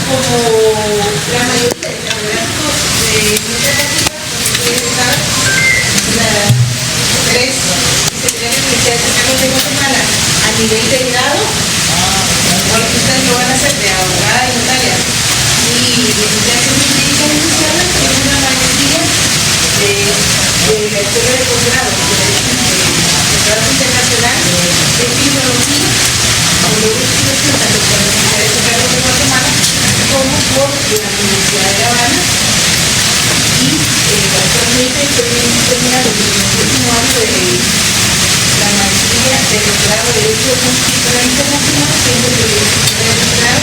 como la mayoría de candidatos de iniciativa, tres secretarios universidades cercanos de Guatemala a nivel de grado, porque ustedes lo van a hacer de abogada y notaria, y licenciadas jurídicas iniciales, tenemos una mayoría de la escuela de posgrado, de trabajo internacional, de filología, tanto por la Universidad de Cercanos de Guatemala como por la Universidad de La Habana. Y actualmente estoy terminando el último año de la maestría de doctorado de Derecho Constitucional Internacional, siendo que de doctorado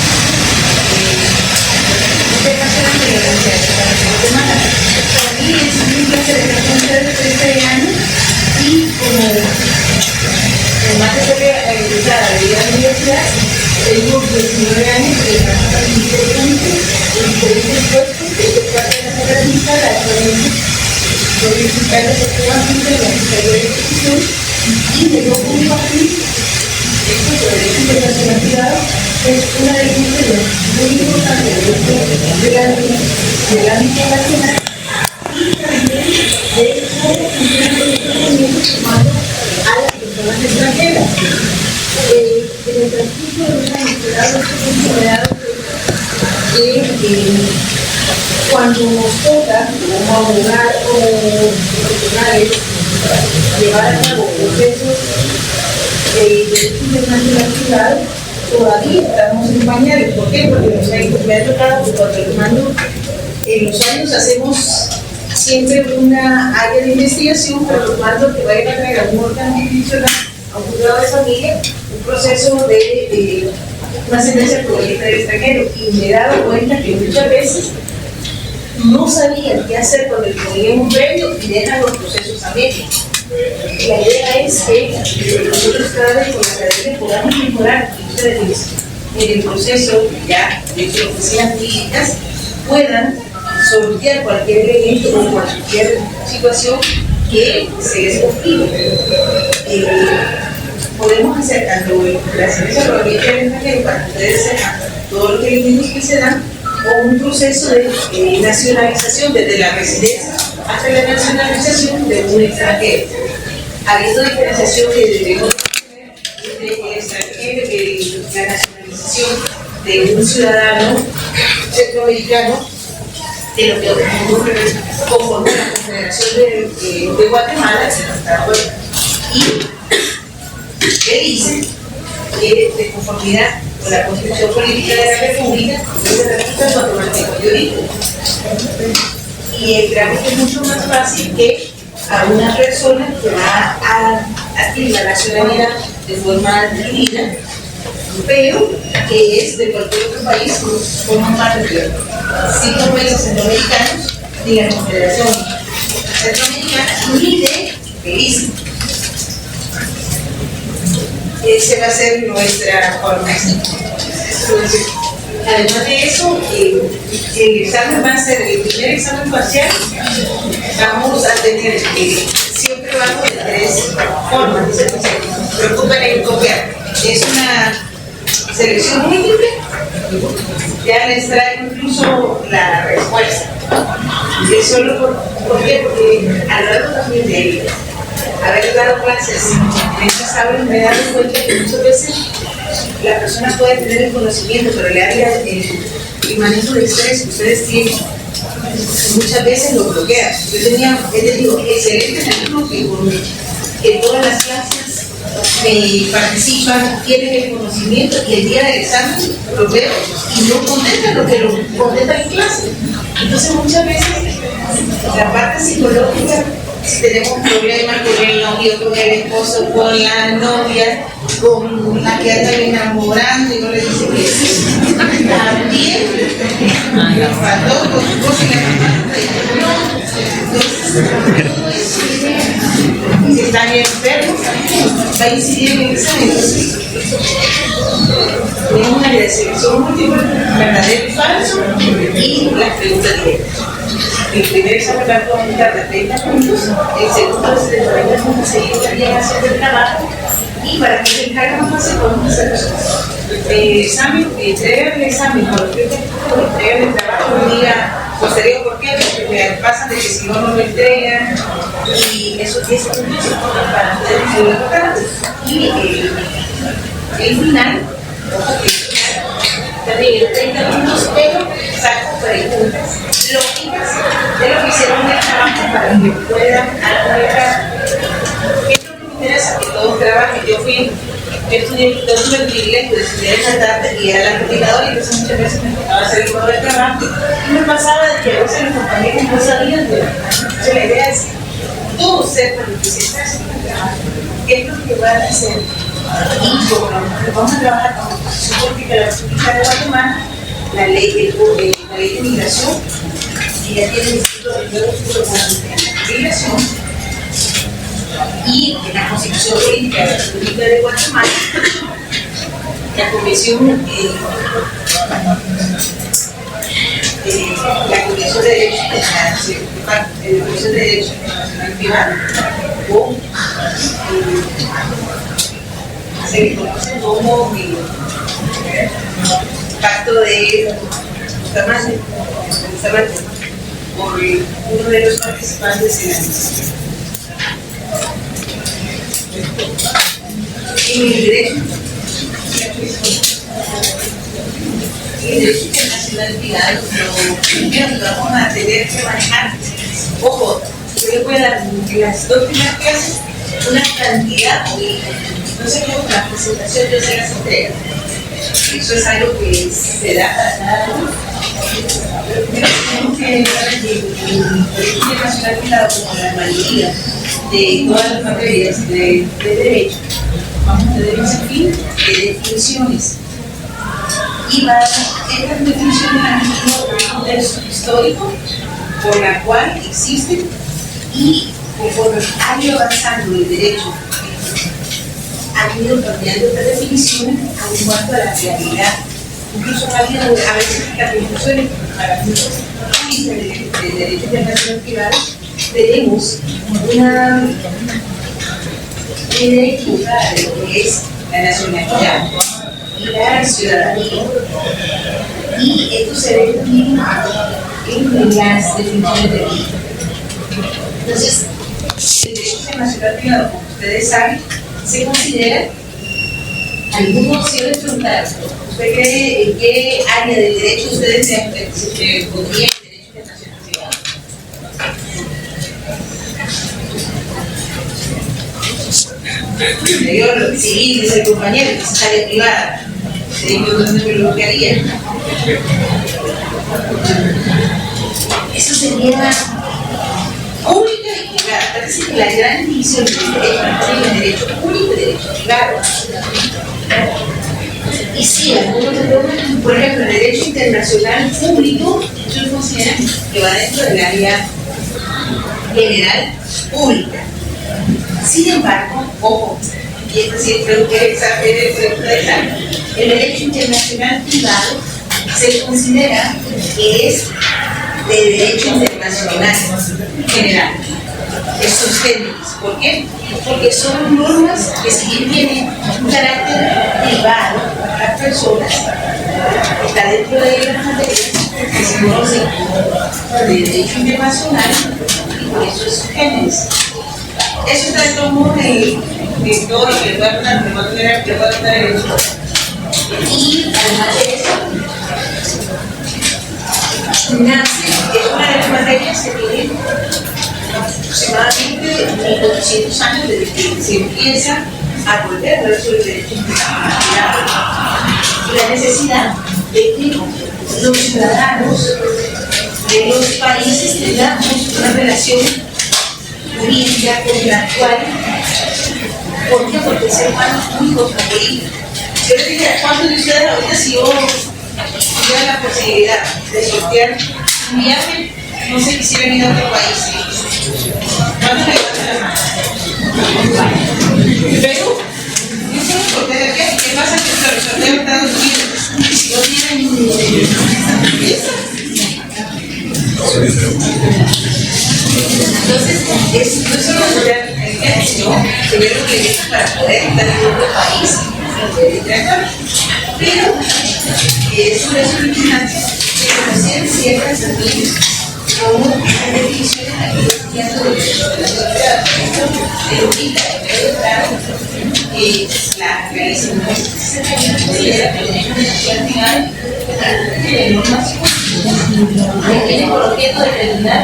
internacional de la Universidad de Cercanos de Guatemala. Para mí es un placer estar con ustedes este año y como además de ser egresada de la universidad, tengo 19 años de trabajo importante en diferentes puestos de parte de la carrera militar. Actualmente soy fiscal de efectivamente de la Fiscalía de Ejecución y me dio compartir esto de derecho internacional privado. Es una de las materias muy importantes del ámbito nacional y también de cómo funciona el conocimiento humano a las personas extranjeras. En el transcurso de un año se da nuestra considerado que cuando nos toca como abogados o profesionales llevar a cabo procesos de derecho internacional privado, todavía estamos en pañales. ¿Por qué? Porque me ha tocado que cuando los mando en los años hacemos siempre una área de investigación, pero los mando que vayan a traer a un órgano jurisdiccional, a un juzgado de familia, un proceso de una sentencia por el del extranjero. Y me he dado cuenta que muchas veces no sabían qué hacer con el ponían un premio y dejan los procesos a medio. La idea es que nosotros cada vez con la academia podamos mejorar y ustedes en el proceso ya de que oficinas jurídicas puedan sortear cualquier elemento o cualquier situación que se les complique. Podemos hacer tanto la sentencia probatoria del extranjero para que ustedes sepan todos los elementos que se dan, o un proceso de nacionalización desde la residencia hasta la nacionalización de un extranjero. Habiendo diferenciación que debemos tener entre el extranjero, la nacionalización de un ciudadano centroamericano, de lo que ocurre conforme a la Confederación de Guatemala, y que dice que de conformidad con la Constitución Política de la República, es la República Guatemalteca de origen. Y el trámite es mucho más fácil que a una persona que va a adquirir la nacionalidad de forma adquirida, pero que es de cualquier otro país, como parte de 5 países centroamericanos, ni la Confederación Centroamericana, ni de Belice. Esa va a ser nuestra formación. Además de eso, el examen va a ser el primer examen parcial. Vamos a tener siempre vamos de 3 formas. No se preocupen en copiar. Es una selección múltiple. Ya les traigo incluso la respuesta. Es solo ¿por qué? Porque a lo largo también de haber dado clases en estas aulas me he dado cuenta que muchas veces la persona puede tener el conocimiento, pero el área el manejo de estrés que ustedes tienen muchas veces lo bloquea. Yo he tenido excelentes alumnos que todas las clases me participan, tienen el conocimiento y el día del examen lo veo y no contestan lo que lo contestan en clase. Entonces muchas veces la parte psicológica, si tenemos problemas con el novio, con el esposo, con la novia, con la que anda enamorando y no le dice que sí, también le faltó con su cosa y la mamá no. Entonces, todo eso, si están enfermos, va a incidir en el examen. Tenemos una de selección múltiple, verdadero y falso, y las preguntas directas. El primer examen va a contar de 30 puntos, el segundo es de 40 puntos, seguido también haciendo el trabajo, y para que se encargue más fácil podemos hacer los cosas. examen, entregan el examen, cuando yo entregan el trabajo un día posterior, ¿por qué? Porque me pasan de que si no lo entregan, y eso es puntos para poder estudiar. Y el final, ojo que el final, también es 30 minutos, pero saco preguntas lógicas de lo que hicieron en el trabajo para que puedan aplicar. Esto es lo que me interesa, que todos trabajen. Yo tuve el privilegio de estudiar esa tarde y era la coordinadora, y entonces muchas veces me tocaba hacer el modo de trabajo y me pasaba de que a veces los compañeros no sabían de entonces la idea es tú sepas lo que se está haciendo en el trabajo, qué es lo que van a hacer. Y como vamos a trabajar con la Constitución Política de la República de Guatemala, la ley de migración, que ya tiene el instituto de migración, y en la Constitución Política de la República de Guatemala, la Comisión de Derechos Internacional Privado, o se le conoce como Pacto de Bustamante, por uno de los participantes en la misión. En el derecho internacional privado, lo primero que vamos a tener que manejar, ojo, yo les voy a dar en las dos primeras clases una cantidad, no sé cómo la presentación yo se las entrega. Eso es algo que se da para cada uno. Pero primero tenemos que ver el derecho internacional privado, como la mayoría de todas las materias de derecho, vamos a tener un sinfín de definiciones. Y estas definiciones han tenido un contexto histórico por la cual existen, y conforme ha ido avanzando el derecho, han ido cambiando estas definiciones en cuanto a la realidad. Incluso ha habido a veces las definiciones para muchos países del derecho internacional privado. Tenemos una idea equivocada de lo que es la nacionalidad y la ciudadanía. Y esto se ve también en las definiciones de ley. Entonces, el derecho internacional privado, como ustedes saben, se considera algunos opciones preguntar. ¿Usted cree en qué área del derecho ustedes se pondrían el derecho internacional privado? Yo, civil, dice el compañero, que es área privada. Yo no me lo haría. Eso sería pública y privada. Parece que la gran división del derecho es el derecho público y el derecho privado. Y sí, algunos de por ejemplo, el derecho internacional público, ellos consideran que va dentro del área general pública. Sin embargo, ojo, y esto siempre lo quiere saber, el derecho internacional privado se considera que es de derecho internacional general. Esos términos. ¿Por qué? Porque son normas que, si bien tienen un carácter privado para las personas, está dentro de las materias que se conocen como de derecho internacional, y por eso es géneros. Eso está de todo modo de todo lo que le voy a contar, y además de eso, nace, es una de las materias que tiene aproximadamente 1800 años desde que se empieza a volver a hablar sobre el derecho internacional y la necesidad de que los ciudadanos de los países tengamos una relación jurídica, contractual. ¿Por qué? Porque el ser humano es muy cosmopolita. Yo les dije, ¿cuántos de ustedes ahorita, si yo tuviera la posibilidad de sortear un viaje, no sé, quisieran ir a otro país? ¿Cuántos levantan la mano? Pero, yo solo sorteo de viaje. ¿Qué pasa? Que se sorteo en Estados Unidos. Si no tienen esa. Entonces, no solo sortear el viaje, sino tener lo que necesitan para poder estar en otro país. Pero es una solicitud que conocen ciertas familias como la definición de la crianza de la realización de normas que tiene por objeto determinar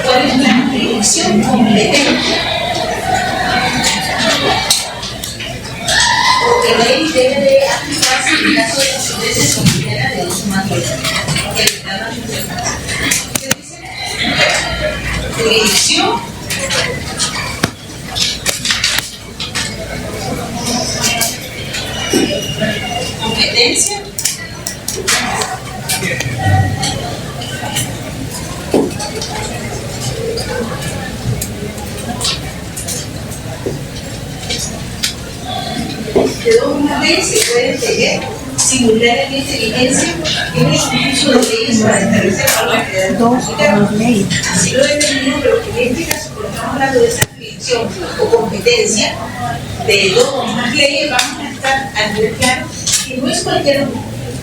cuál es la predicción competente. Porque la ley debe de aplicarse en caso de consecuencias con tutela de derechos más ¿qué dice? Jurisdicción, competencia, de dos una vez se puede tener simultáneamente vigencia en el curso de leyes para establecer alguna actividad leyes. Así lo determino, pero que en este caso, cuando estamos hablando de jurisdicción o competencia de dos o más leyes, vamos a estar al nivel claro que no es cualquier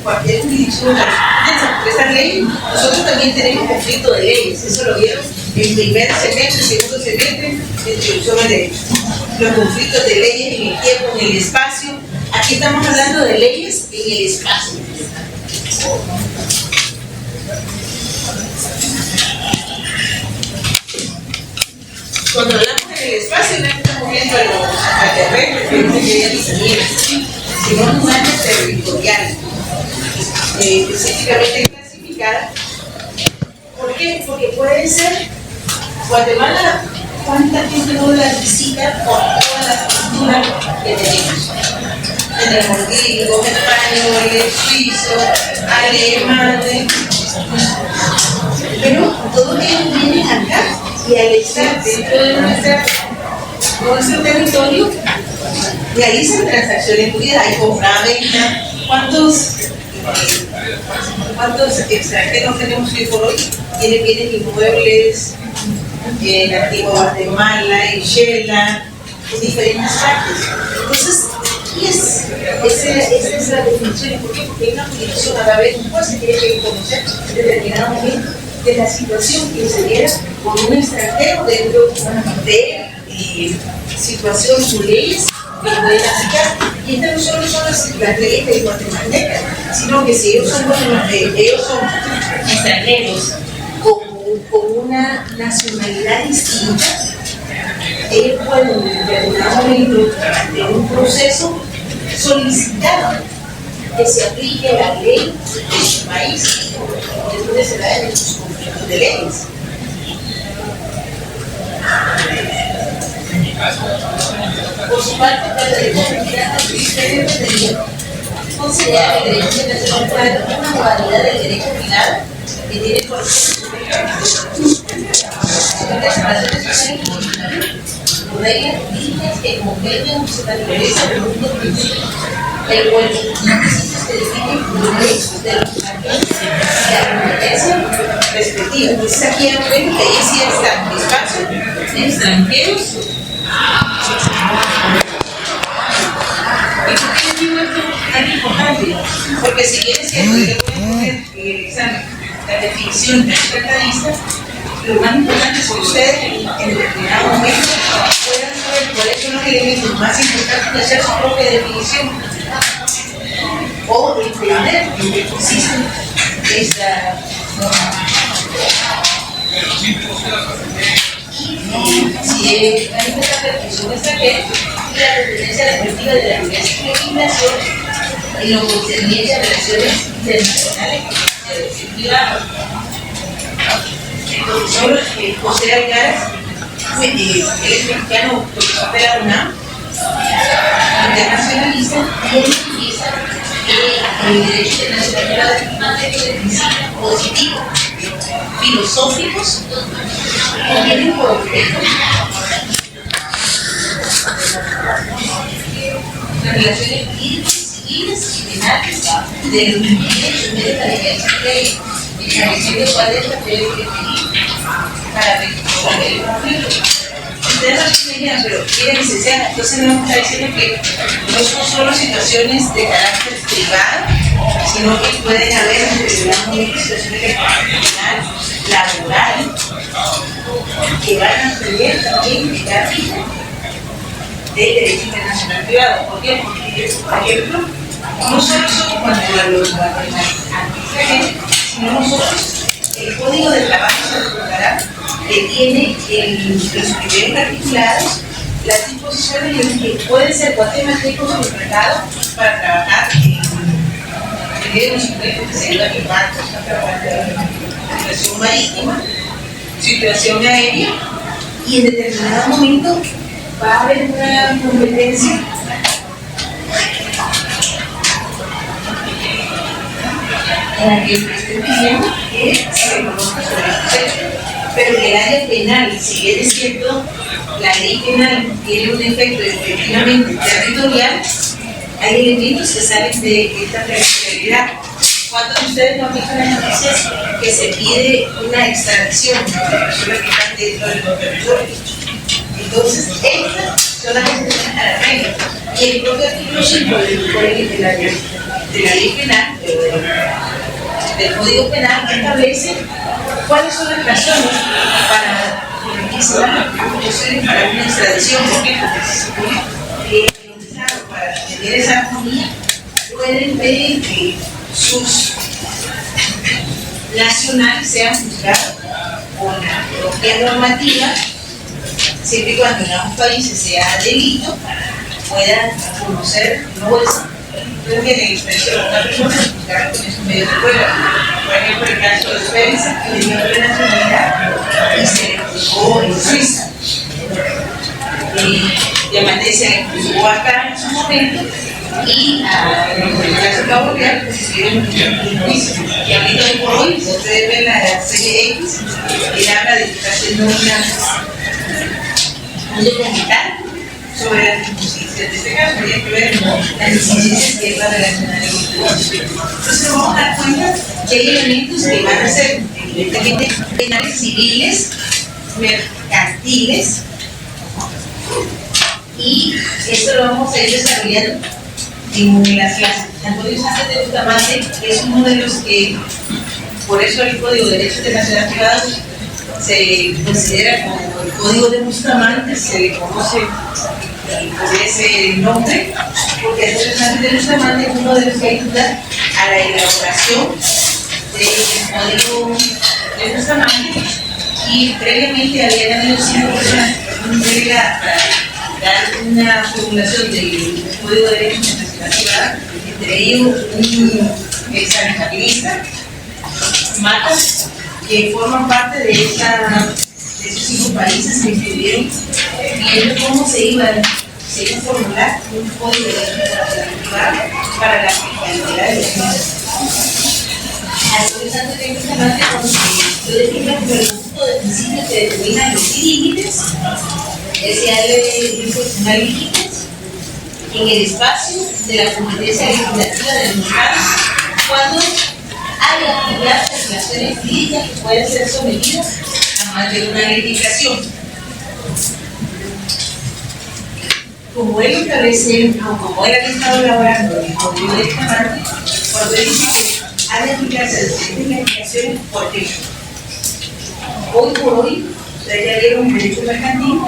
jurisdicción de estas leyes. Nosotros también tenemos conflicto de leyes, eso lo vieron en primer semestre, segundo semestre, de introducción al derecho. Los conflictos de leyes en el tiempo, en el espacio. Aquí estamos hablando de leyes en el espacio. Cuando hablamos en el espacio, no estamos viendo a los extraterrestres, sino un área territorial, específicamente clasificada. ¿Por qué? Porque puede ser Guatemala. ¿Cuánta gente no la visita por toda la cultura que tenemos? Entre los gringos, españoles, suizos, alemanes. Pero todos ellos vienen acá y al estar dentro de nuestro territorio realizan transacciones fluidas, hay compra-venta. ¿Cuántos extranjeros tenemos hoy por hoy? Tienen bienes inmuebles en Antigua Guatemala, en Shela, en diferentes partes. Entonces, esa es la definición. ¿Por qué? Porque hay una jurisdicción, a la vez un juez se tiene que conocer en determinado momento de la situación que se diera con un extranjero dentro de situaciones o leyes que pueden aplicar. Y estas no solo son las leyes de guatemaltecas, sino que si ellos son extranjeros con una nacionalidad distinta, ellos pueden en determinado momento de un proceso solicitar que se aplique la ley de su país, entonces se da en sus conflictos de leyes. Por su parte, la derecho a el Ministerio de Derecho considera que el derecho internacional puede una modalidad del derecho privado que tiene por reglas dignas que convengan su naturaleza de mundo principio, el cual se define por derechos de los agentes y la competencia respectiva. Entonces aquí ven que ahí sí están espacios extranjeros. ¿Y por qué digo esto tan importante? Porque si bien es cierto que voy a poner en el examen la definición de tratadista, lo más importante es que ustedes en determinado momento puedan saber cuáles son los elementos más importantes de hacer su propia definición o entender en qué consiste esta norma. Si hay una definición extranjera, la referencia a la perspectiva de la legislación en lo concerniente a relaciones internacionales de derecho privado. El profesor José Algaras, él es mexicano, profesor de la UNAM, internacionalista, y él utiliza el derecho internacional de principios positivos, filosóficos, que tienen por objeto las relaciones civiles y penales de los individuos de la ley, estableciendo cuál es la ley que para resolver el conflicto. ustedes no dijeron, pero quieren licenciada, entonces no está diciendo que no son solo situaciones de carácter privado, sino que pueden haber en determinados momentos situaciones de carácter laboral, que van a tener también la vida del derecho internacional privado. ¿Por qué? Porque, por ejemplo, no solo somos cuando a los guatemaltecos, sino nosotros, el Código de Trabajo se recordará que tiene los primeros articulados las disposiciones en las que pueden ser guatemaltecos contratados para trabajar en medio de los sujetos que se llevan en barcos, situación marítima, situación aérea, y en determinado momento va a haber una competencia en la que estoy pidiendo que se reconozca sobre estos hechos, pero que el área penal, si bien es cierto, la ley penal tiene un efecto efectivamente territorial, hay elementos que salen de esta territorialidad. ¿Cuántos de ustedes no han visto en las noticias que se pide una extradición de personas que están dentro de los territorios? Entonces, estas son las que se a la regla. Y el propio artículo 5 de la ley penal, del Código Penal, establece cuáles son las razones para que se dan acusaciones para una extradición. ¿Por qué? Porque se supone que los estados, para tener esa armonía, pueden pedir que sus nacionales sean juzgados con la propia normativa, siempre y cuando en ambos países sea delito, puedan conocer, no tienen expresión, una persona juzgada con esos medios de prueba. Por ejemplo, el caso de Spencer, que tenía una nacionalidad y se le juzgó en Suiza. Diamante se le juzgó acá en su momento, y en el caso Cabo Real, pues se hicieron un juicio. Y ahorita hoy por hoy, si ustedes ven la serie X, él habla de que está haciendo un documental sobre las injusticias. En este caso, habría que ver las injusticias que es la relacionada con el negocio. Entonces, nos vamos a dar cuenta que hay elementos que van a ser evidentemente penales civiles, mercantiles, y esto lo vamos a ir desarrollando en las clases. Antonio Sánchez de Bustamante es uno de los que, por eso el Código de Derecho Internacional Privado se considera como el Código de Bustamante, se le conoce por ese nombre, porque Antonio Sánchez de Bustamante es uno de los que ayuda a la elaboración del Código de Bustamante, y previamente habían habido 5 personas delegadas para dar una formulación del Código de Derecho Internacional Privado, entre ellos un examabilista, Matas, que forman parte de esos 5 países que estuvieron viendo cómo se iba a formular un Código de Derecho Internacional Privado para la aplicabilidad de los mismos. Actualizando que justamente cuando yo defino como el conjunto de principios que determinan los límites, hay límites en el espacio de la competencia legislativa de los estados cuando hay actividades de relaciones jurídicas que pueden ser sometidas a más de una legislación. Como él establece, como él ha estado elaborando el Código de Bustamante, cuando él dice que ha de aplicarse diferentes legislaciones, por ejemplo, hoy por hoy, ustedes ya vieron el derecho mercantil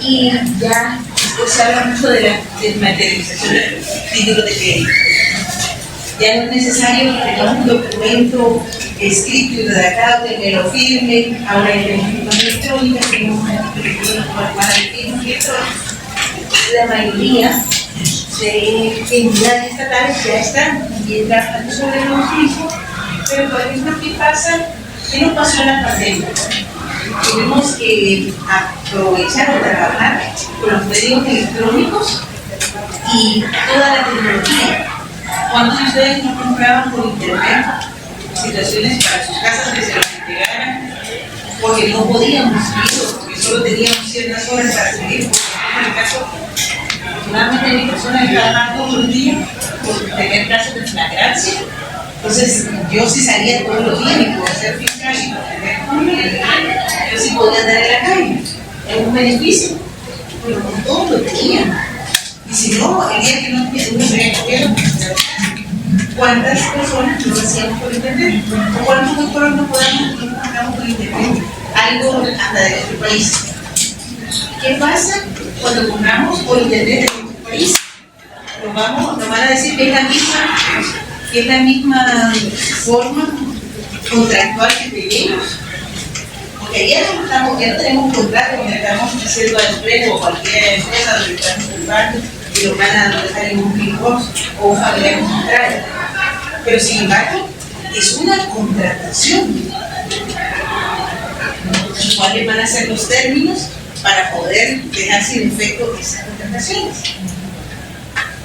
y ya se habla mucho de la desmaterialización del título de crédito. Ya no es necesario que tengamos un documento escrito y redactado que me lo firme, ahora hay firma electrónica, tenemos una para el firma electrónica. La mayoría de entidades estatales ya están bien trabajando sobre los mismos, pero por ejemplo, ¿qué pasa? ¿Qué nos pasó en la pandemia? Tenemos que aprovechar o trabajar con los medios electrónicos y toda la tecnología. ¿Cuántos de ustedes no compraban por internet situaciones para sus casas que se las entregaran porque no podíamos ir o porque solo teníamos ciertas horas para seguir? En el caso, afortunadamente mi persona está trabajando todos los días por tener casos de flagrancia. Entonces, yo sí salía todos los días y por ser fiscal y por tener yo sí podía andar en la calle. es un beneficio, pero con todo lo tenían. Y si no, el día que no tuviera gobierno, ¿cuántas personas lo hacíamos por internet? ¿O cuántos doctores no pagamos por internet? Algo anda de nuestro país. ¿Qué pasa cuando compramos por internet en nuestro país? Nos van a decir que es la misma forma contractual que tenemos. Porque ya no tenemos un contrato donde estamos haciendo empleo o cualquier empresa donde estamos comprando y nos van a dejar en un pick-up o un familiar contrario. Pero sin embargo, es una contratación. ¿Y cuáles van a ser los términos para poder dejar sin efecto esas contrataciones?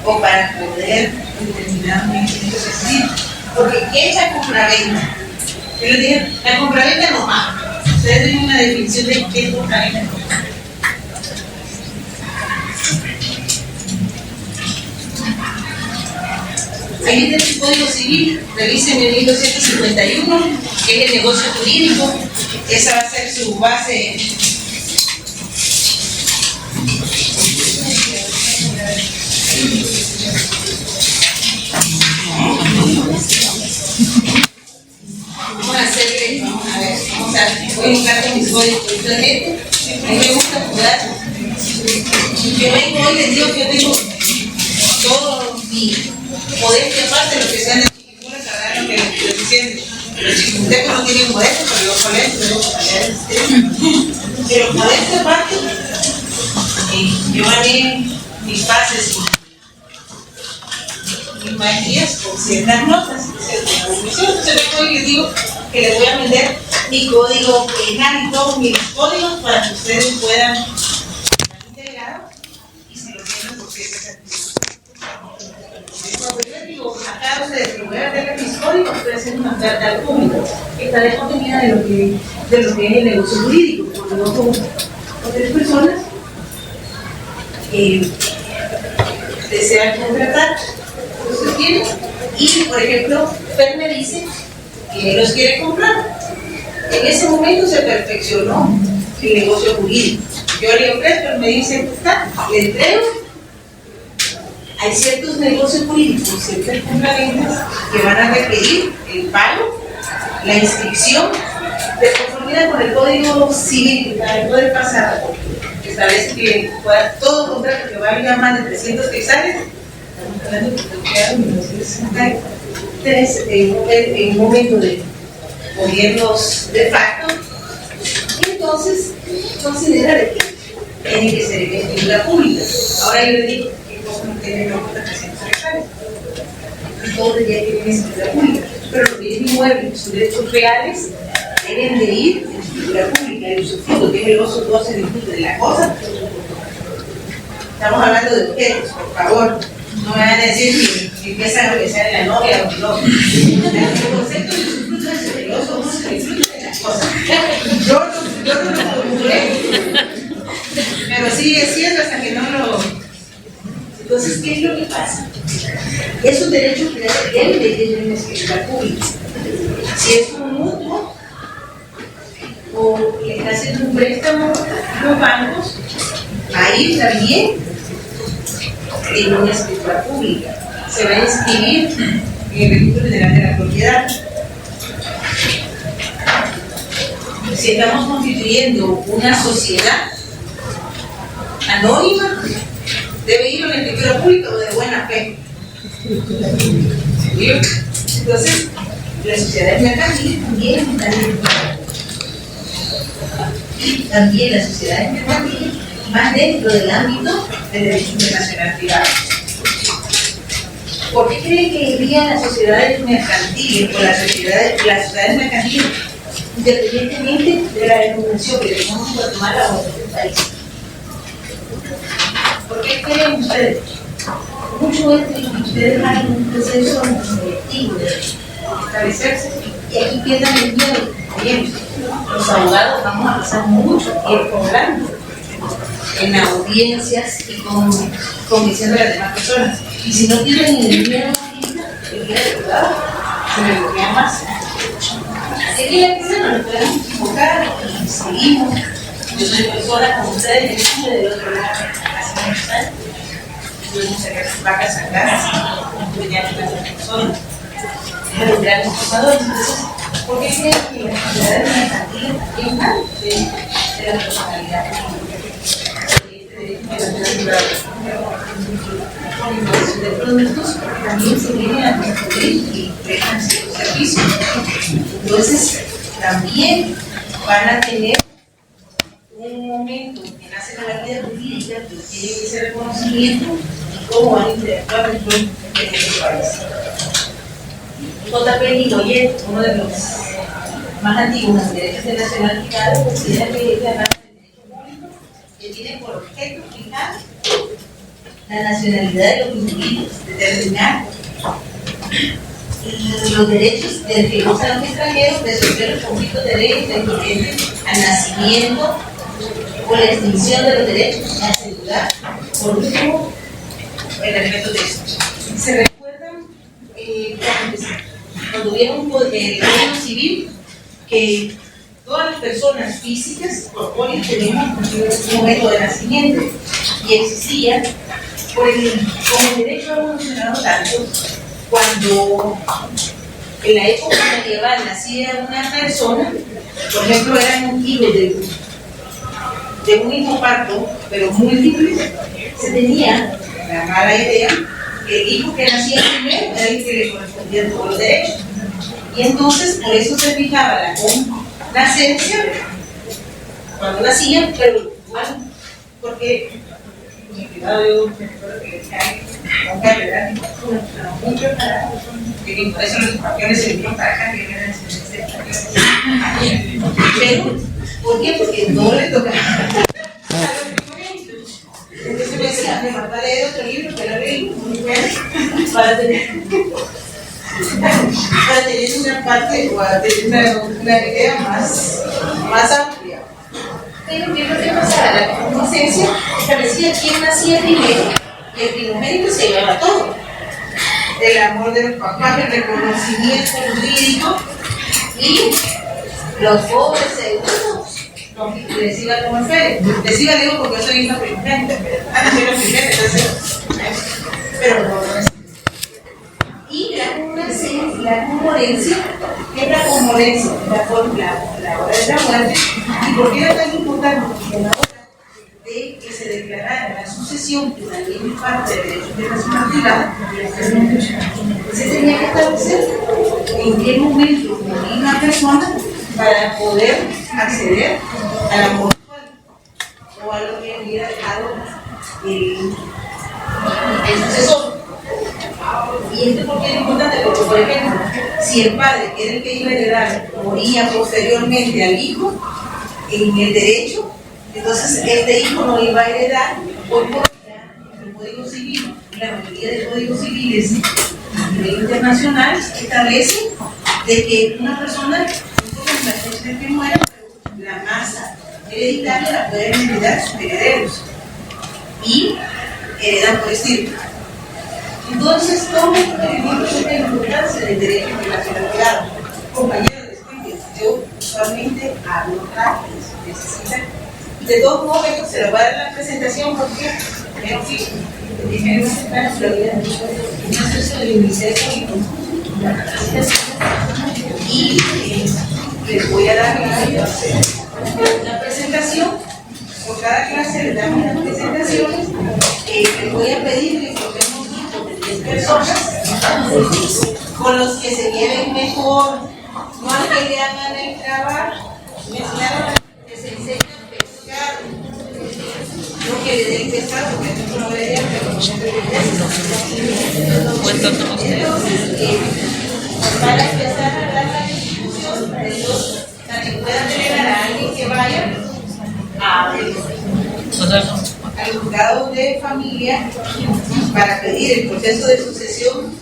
O para poder determinar un beneficio específico. Porque ¿qué es la compraventa? Yo les dije, la compraventa no va. Ustedes tienen una definición de qué es compraventa no va. Ahí está el Código Civil, revisen el 1251, que es el negocio jurídico. Esa va a ser su base. Voy a buscar con mis códigos simplemente. A mí me gusta jugar. Yo vengo hoy, les digo que yo tengo todo mi poder que aparte de lo que sean de chiquimuras, sabrán lo que les estoy diciendo. Los chiquimutecos no tienen modestia, pero yo con esto tengo que pero modestia aparte, yo gané mis pases y mis maestrías con ciertas notas, ciertas conclusiones. Entonces vengo hoy y les digo que les voy a vender mi código penal y todos mis códigos para que ustedes puedan estar integrados y se lo tienen porque es cuando yo digo acá ustedes que voy a vender mis códigos, estoy haciendo una oferta al público que está descontenida de lo que es el negocio jurídico, porque no somos otras personas que desean contratar los tienen y por ejemplo Fer me dice que los quiere comprar. En ese momento se perfeccionó el negocio jurídico. Yo le ofrezco, él me dice, está, le entrego. Hay ciertos negocios jurídicos, ciertas compraventas que van a requerir el pago, la inscripción, de conformidad con el Código Civil, para poder pasar, que establece que todo contrato que valga más de 300 quetzales, estamos hablando de que quedaron en 1963, en un momento de gobiernos de facto, entonces considera de que tiene que ser en escritura pública. Ahora yo le digo que no tiene no contra 300 hectáreas, y todo debería tener escritura pública, pero los bienes inmuebles, sus derechos reales, deben de ir en escritura pública. El usufructo, que es el gozo 12 de la cosa, estamos hablando de ustedes, por favor. No me van a decir que empiezan a pensar en la novia o no. El concepto de usufructo es celoso, uno se disfruta de las cosas. Yo no lo formulé, pero sí es cierto hasta que no lo. Entonces, ¿qué es lo que pasa? Esos derechos deben de tener una escritura pública. Si es un mutuo o le está haciendo un préstamo a los bancos, ahí también en una escritura pública. Se va a inscribir en el registro general de la propiedad. Si estamos constituyendo una sociedad anónima, debe ir a una escritura pública o de buena fe. Entonces, las sociedades mercantiles también están dentro. Y también las sociedades mercantiles más dentro del ámbito del derecho internacional privado. ¿Por qué creen que irían las sociedades mercantiles o las sociedades mercantiles independientemente de la denominación que tenemos en Guatemala o en otros países? ¿Por qué creen ustedes? Mucho es que ustedes hay un proceso selectivo de establecerse y aquí pierdan el miedo. Bien, los abogados vamos a pasar mucho tiempo hablando en audiencias y convenciendo a las demás personas. Y si no tienen el miedo el día de verdad, se me bloquea más. Así que la empresa no nos podemos equivocar y seguimos Yo soy persona como ustedes, estuve del otro lado hace muchos años. Estuvimos en las vacas sagradas, teníamos una persona, los grandes pasadores. Entonces, ¿por qué creen que la actividad mercantil es mal de la personalidad? Con inversión de productos, también se vienen a construir y prestan ciertos servicios. Entonces, también van a tener un momento que nace en la vida jurídica que tiene que ser reconocimiento y cómo van a interactuar dentro de este país. J.P. Nicolet, uno de los más antiguos en derecho internacional aplicado, considera que es la base del derecho público que tiene por objeto fijar la nacionalidad de los individuos, determinar los derechos del que gozan los extranjeros, resolver los conflictos de leyes tendentes al nacimiento o la extinción de los derechos, y asegurar, por último, el respeto de estos. ¿Se recuerdan cuando hubieron el Código Civil que todas las personas físicas, corpóreas, tenemos un momento de nacimiento y existía como el derecho ha evolucionado tanto? Cuando en la época medieval nacía una persona, por ejemplo, eran hijos de un mismo parto, pero múltiples, se tenía la mala idea que el hijo que nacía primero era el que le correspondía todos los derechos. Y entonces, por eso se fijaba la nacencia cuando nacían, pero igual, porque cuidado, yo me recuerdo que les cae un carrera muy preparado, que por eso los campeones se vinieron para acá, que eran pero, ¿por qué? Porque no le tocaba a los primogénitos. Entonces me decía, me mandó a leer otro libro que no leí, muy bueno, para tener una parte o a tener una idea más amplia. Pero ¿qué es lo que pasaba? La inocencia establecía quién nacía primero y el primogénito se llevaba todo. El amor de los papás, el reconocimiento jurídico y los pobres segundos. No, les iba como el Fede. Les iba, digo, porque yo soy hija primogénita. Soy la primera, entonces. Pero no es. Y la conmorencia, ¿qué es la conmorencia? La hora de la muerte. ¿Y por qué era tan importante? Porque a la hora de que se declarara la sucesión, que también es parte del derecho internacional privado, se tenía que establecer en qué momento moría una persona para poder acceder a la muerte o a lo que hubiera dejado el sucesor. Y esto porque es importante, porque por ejemplo, si el padre, que era el que iba a heredar, moría posteriormente al hijo en el derecho, entonces este hijo no iba a heredar, hoy por día el Código Civil, la mayoría de códigos civiles a nivel internacional establecen de que una persona, la fecha que muera, la masa hereditaria la pueden heredar sus herederos y heredan por estilo. Entonces, todos estos elementos son de importancia del derecho internacional privado. Compañeros, disculpen, yo usualmente hablo rápido, necesitan. De todos modos, se lo voy a dar la presentación porque creo que primero se está en la vida de del UNICEF y les voy a dar la presentación. Por cada clase les damos las presentaciones. Les voy a pedir que formemos personas con los que se lleven mejor, no al que le hagan el trabajo, me enseñaron que se enseña a pescar, no que le den pescado, porque no lo vería, pero no se entonces, van a empezar a dar la discusión de los para que puedan tener a alguien que vaya al juzgado de familia para pedir el proceso de sucesión,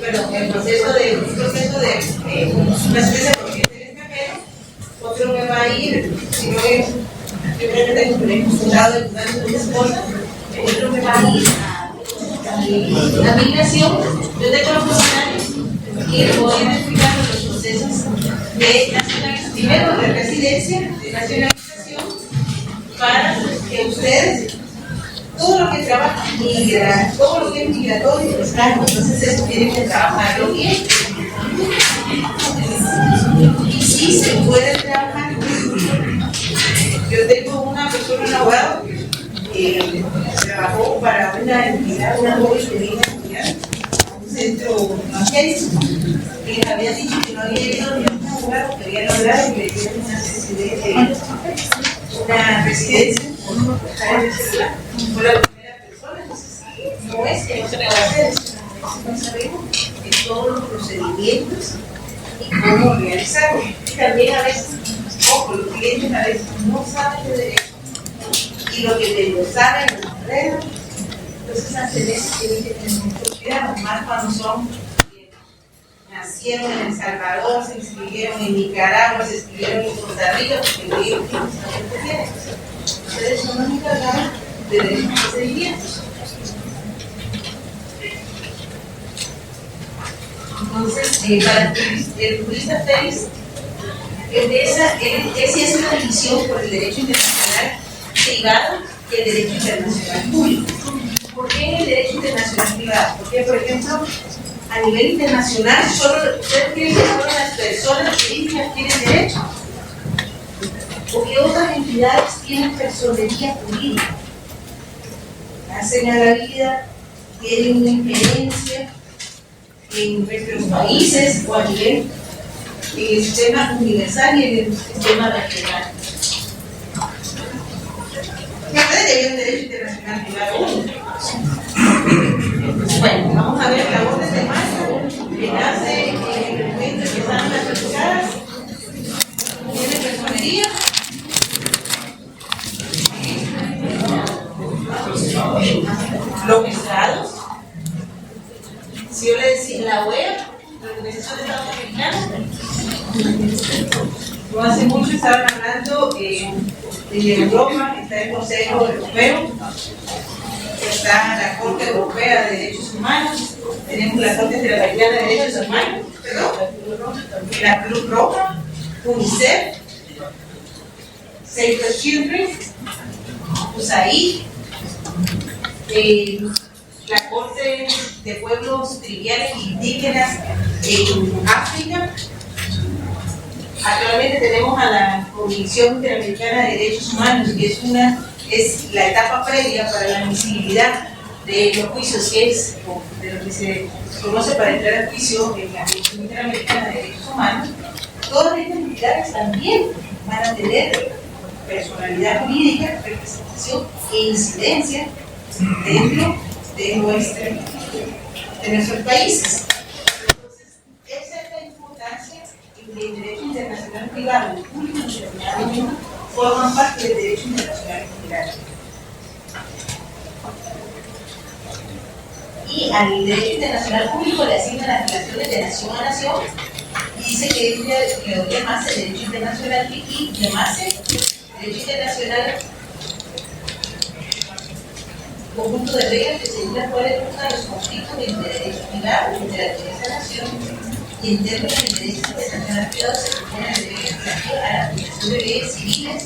perdón, el proceso de una especie de corriente del extranjero. Otro me va a ir, si no es, yo creo que tengo un juzgado de mi esposa, otro me va a ir a migración. Yo tengo los funcionarios y les voy a explicar los procesos de nacionalización, primero de residencia, de nacionalización para que ustedes, todo lo que trabaja migra, todo lo que es migratorio está, entonces eso tiene que trabajarlo bien. Y sí se puede trabajar. Yo tengo una persona, un abogado, que trabajó para una entidad, una joven que vino a estudiar a un centro evangélico, y les había dicho que no había ido ni a un abogado, que habían hablado y le dieron una residencia por la primera persona. Entonces, no es que no se pueda hacer, no sabemos de todos los procedimientos y cómo realizarlo. Y también a veces, ojo, los clientes a veces no saben de derecho, y lo que lo saben lo enredan. Entonces, ante eso tienen que tener mucho cuidado, más cuando son nacieron en El Salvador, se inscribieron en Nicaragua, se inscribieron en Costa Rica, porque ellos tienen. Ustedes son los encargados de derechos y procedimientos. Entonces, para el jurista Félix, él sí hace una división por el derecho internacional privado y el derecho internacional público. ¿Por qué en el derecho internacional privado? Porque, por ejemplo, a nivel internacional, ustedes creen que solo las personas jurídicas tienen derecho, porque otras entidades tienen personería jurídica, hacen a la vida, tienen una injerencia en nuestros países o a nivel en el sistema universal y en el sistema regional. Recuerden que hay un derecho internacional privado único. Bueno, vamos a ver la orden de Malta que nace en el momento en que están las personas. Tiene personería. Los estados. Si yo le decía la OEA, la Organización de Estados Americanos, no hace mucho estaban hablando en Europa, está el Consejo Europeo, está la Corte Europea de Derechos Humanos, tenemos la Corte Interamericana de Derechos Humanos, la Cruz Roja, UNICEF, Save the Children, USAID, la Corte de Pueblos Triviales e Indígenas en África. Actualmente tenemos a la Comisión Interamericana de Derechos Humanos, que es la etapa previa para la admisibilidad de los juicios, que es de lo que se conoce para entrar al juicio en la Comisión Interamericana de Derechos Humanos. Todas estas entidades también van a tener personalidad jurídica, representación e incidencia dentro de nuestros países. Entonces, esa es la importancia de el derecho internacional privado y el público internacional forman parte del derecho internacional general. Y al derecho internacional público le asignan las relaciones de nación a nación y dice que le llama el derecho internacional y llama derecho internacional conjunto de reglas que según las cuales buscan los conflictos entre derecho privado y entre la diversa nación, y en términos de derecho internacional privado se propone el derecho relativo a la aplicación de leyes civiles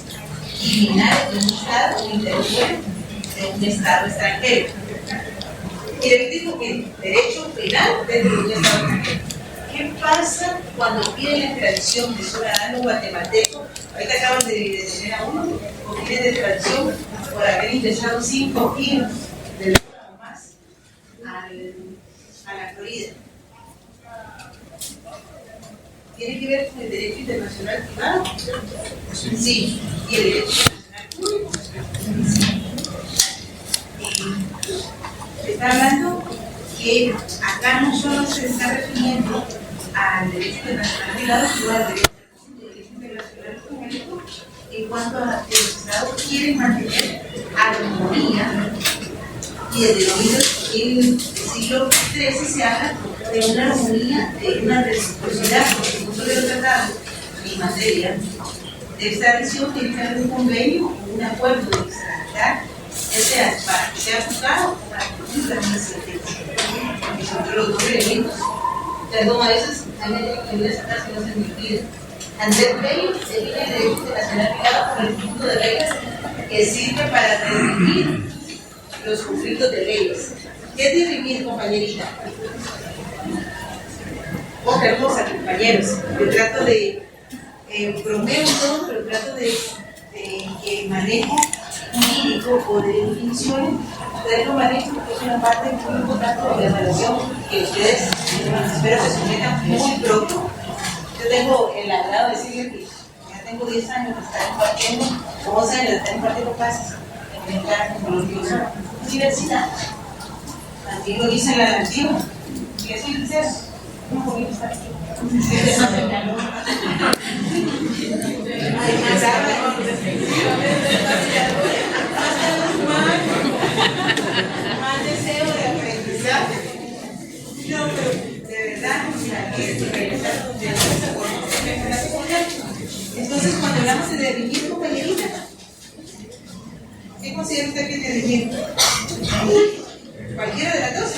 y criminales de un Estado o interior de un Estado extranjero. Y le digo que el derecho penal dentro de un Estado extranjero. ¿Qué pasa cuando piden la extradición de ciudadanos guatemaltecos? Ahorita acaban de detener a uno, o piden de extradición por haber ingresado 5 kilos de droga o más a la Florida. ¿Tiene que ver con el derecho internacional privado? Sí. ¿Y el derecho internacional público? Sí. Está hablando que acá no solo se está refiriendo al derecho internacional privado, sino al derecho internacional público en cuanto a que los estados quieren mantener armonía. Y desde el siglo XIII se habla de una armonía, de una reciprocidad, porque no solo el tratado en materia de extradición tiene que haber un convenio o un acuerdo de extraditar, ya sea para que sea juzgado o para que cumpla una sentencia, porque son los dos elementos. Perdón, a veces también tengo que ir a sacar si no se me olvida. Andrés Bello define el derecho internacional privado como el conjunto de reglas que sirve para dirimir los conflictos de leyes. ¿Qué es dirimir, compañerita? Otra hermosa, compañeros. Yo trato de bromeo todo, pero trato de que manejo jurídico o de definiciones, ustedes lo manejan porque es una parte muy importante de la relación que ustedes espero que sometan muy pronto. Yo tengo el agrado de decirles que ya tengo 10 años de estar impartiendo, 11 años de estar impartiendo clases en esta gloriosa universidad. Antiguo dice la antigua, que soy sincero, no podía estar aquí. Más deseo de aprendizaje. No, pero de verdad, entonces cuando hablamos de definir, compañerita, ¿qué considera usted que es definir? Cualquiera de las dos.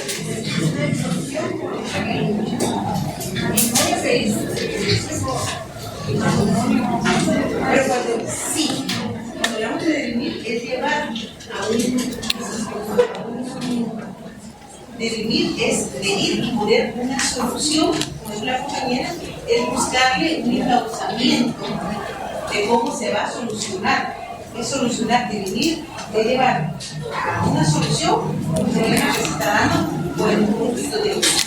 Pero cuando hablamos de definir, es llevar a definir es venir y poner una solución, como es la compañera, es buscarle un encauzamiento de cómo se va a solucionar. Es solucionar, definir, es llevar a una solución un problema que se está dando por el conflicto de leyes.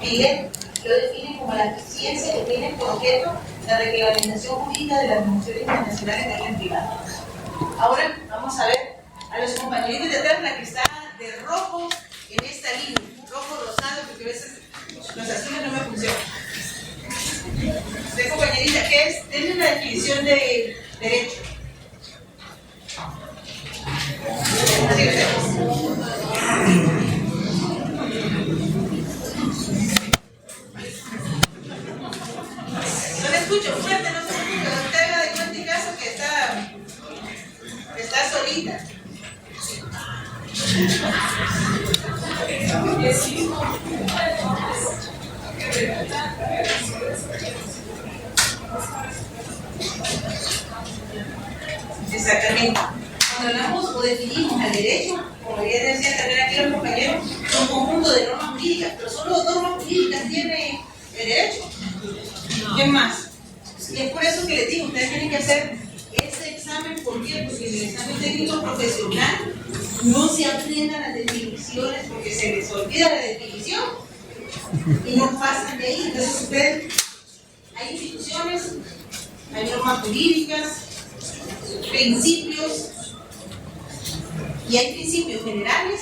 Miguel lo define como la eficiencia que tiene por objeto la reglamentación jurídica de las relaciones internacionales de orden privado. Ahora vamos a ver a los compañeritos de atrás, la que está de rojo en esta línea, rojo rosado, porque a veces los azules no me funcionan. Usted, compañerita, ¿qué es? Denle una definición de derecho. Así lo hacemos. No le escucho fuerte, no se preocupe, usted haga de cuenta y caso que está solita. Exactamente. Cuando hablamos o definimos al derecho, como ya decía también aquí los compañeros, un conjunto de normas jurídicas, pero solo 2 normas jurídicas tiene el derecho. ¿Qué más? Y es por eso que les digo, ustedes tienen que hacer ese examen. ¿Por qué? Porque en el examen técnico profesional no se aprendan las definiciones porque se les olvida la definición y no pasan de ahí. Entonces ustedes, hay instituciones, hay normas jurídicas, principios, y hay principios generales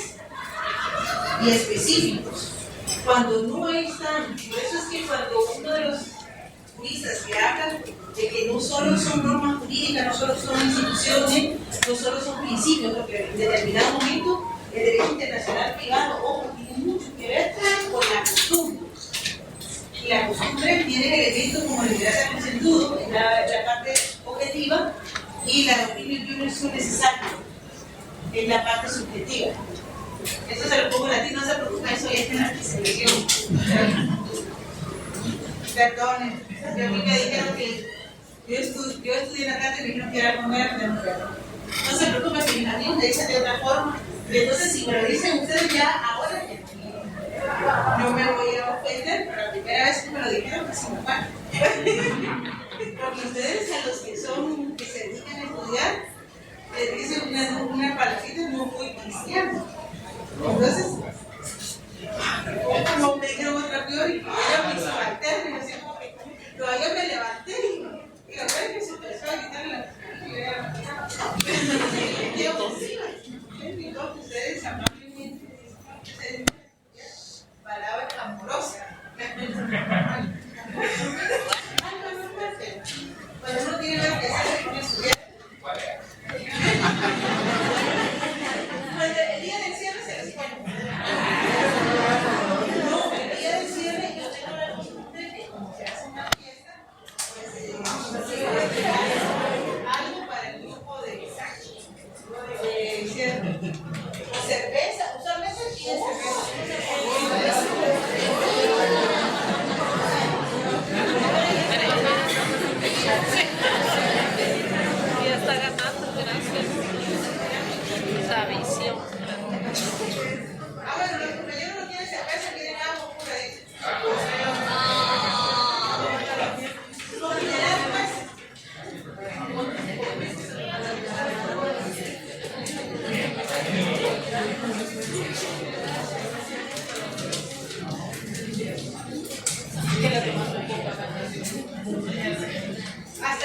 y específicos. Cuando no están, por eso es que cuando uno de los juristas que hablan de que no solo son normas jurídicas, no solo son instituciones, no solo son principios, porque en determinado momento el derecho internacional privado, ojo, tiene mucho que ver con la costumbre. Y la costumbre tiene elementos como la libertad de consentido, en la parte objetiva, y la doctrina y el son necesarios en la parte subjetiva. Eso se lo pongo en latín, no se preocupen, eso ya está en la selección. Perdonen, yo a mí me dijeron que yo estudié en la carta y me dijeron que era primera de mujer. No se preocupen, que mis amigos me dicen de otra forma. Y entonces, si me lo dicen ustedes ya, ahora no me voy a ofender, pero la primera vez que me lo dijeron, pues se me va. Porque ustedes, a los que se dedican a estudiar, les dicen una palabrita no muy cristiana. Entonces, como me dijeron otra peor, y era mi subalterno, y así como que todavía me levanté y la verdad es que se empezó a quitar la qué ofensiva. Entonces, ustedes amablemente dicen palabras amorosas. Cuando uno tiene algo que hacer con estudiar. El día del cierre se les cuenta. No, el día del cierre yo tengo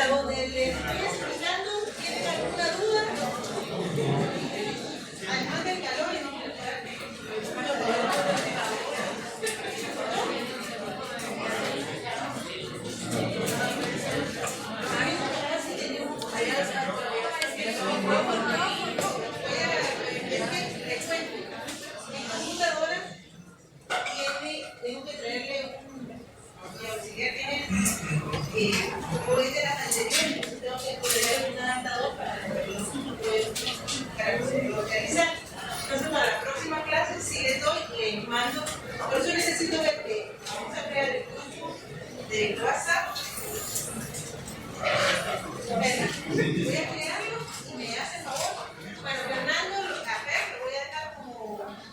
hasta donde les estoy explicando, ¿tienen alguna duda? Además del calor y no me mi computadora tengo que traerle mi auxiliar hoy de las anteriores, tengo que poner un adaptador para localizar. Entonces, para la próxima clase, si les doy, les mando. Por eso necesito ver que vamos a crear el grupo de WhatsApp. Voy a crearlo y me hace favor. Bueno, Fernando, a ver, lo voy a dejar como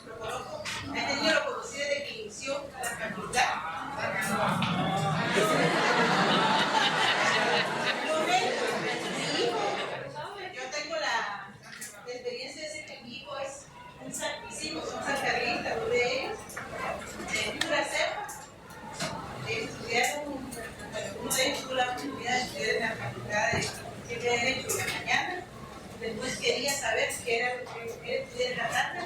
lo coloco. A este niño lo conocí desde que inició la facultad. Yo tengo la experiencia de decir que mi hijo es hicimos un sancarlista, dos de ellos, de pura cepa. Estudiaron, uno de ellos tuvo la oportunidad de estudiar en la facultad de Derecho de la mañana. Después quería saber qué era lo que quería estudiar en la tarde.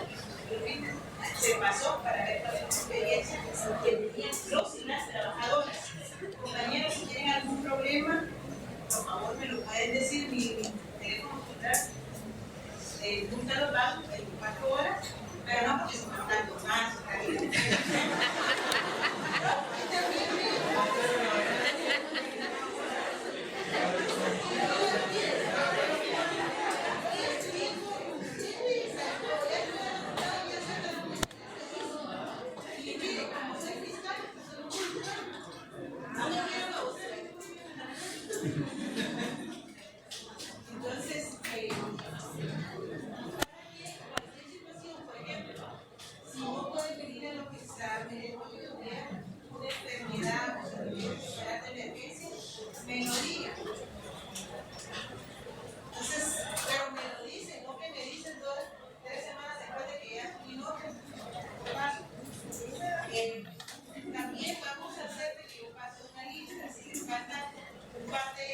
Se pasó para ver cuál era la experiencia que tenían los y las trabajadoras. Compañeros, si tienen algún problema, por favor me lo pueden decir. Mi teléfono celular nunca lo pago 24 horas, pero no porque se me están más. Entonces, cualquier situación, por ejemplo, si no puede venir a los exámenes, una enfermedad, o sea, de emergencia, me lo diga. Entonces, pero me lo dicen, no que me dicen 3 semanas después de que ya fui nota. También vamos a hacer de que yo pase una lista, si les falta un par de